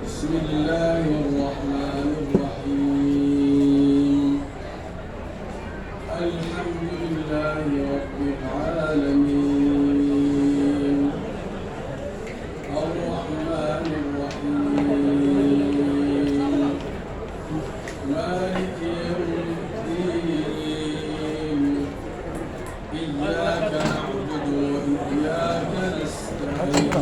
بسم الله الرحمن الرحيم الحمد لله رب العالمين الرحمن الرحيم مالك يوم الدين إياك نعبد وإياك نستعين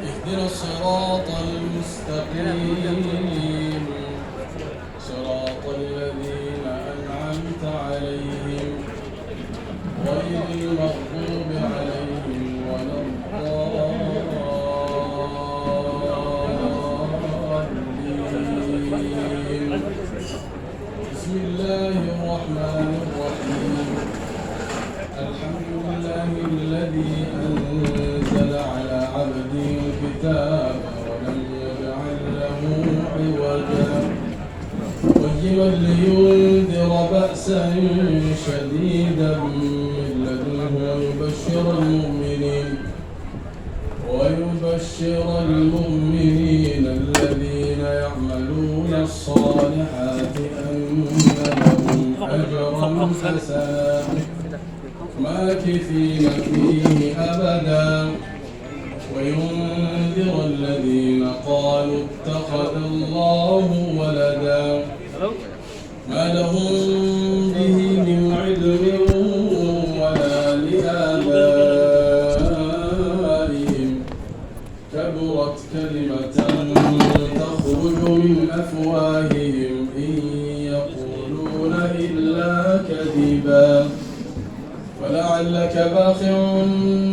اهدنا الصراط المستقيم صراط الذين أنعمت عليهم غير المغضوب عليهم ولا الضالين بسم الله الرحمن الرحيم الحمد لله الذي أنزل على عبده الكتاب ولم يجعل له عوجا قيما لينذر بأسا شديدا من لدنه ويبشر المؤمنين الذين يعملون الصالحات أن لهم أجرا حسنا ماكثين فيه أبدا وينذر الذين قالوا اتخذ الله ولدا ما لهم به من علم ولا لآبائهم كبرت كلمة تخرج من أفواههم إن يقولون إلا كذبا فلعلك باخع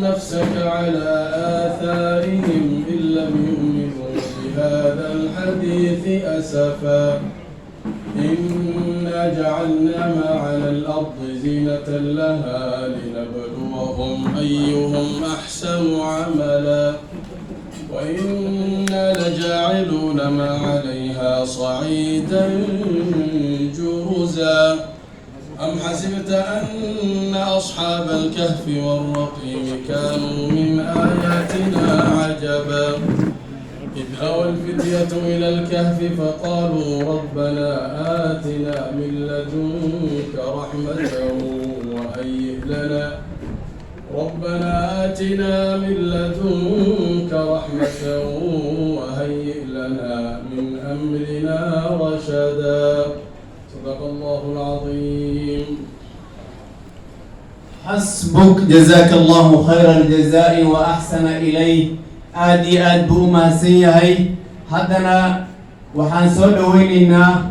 نفسك على آثارهم إن لم يؤمنوا بهذا الحديث أسفا إنا جعلنا ما على الأرض زينة لها لنبلوهم أيهم أحسن عملا وإنا لجاعلون ما عليها صعيدا جرزا أم حسبت أن أصحاب الكهف والرقيم كانوا من آياتنا عجبا إذ أوى الفتية إلى الكهف فقالوا ربنا آتنا من لدنك رحمة وهيئ لنا من أمرنا رشدا صدق الله العظيم. حسبك جزاك الله خير الجزاء وأحسن إليه آدي آد بوما سيهي حدنا وحان سودويننا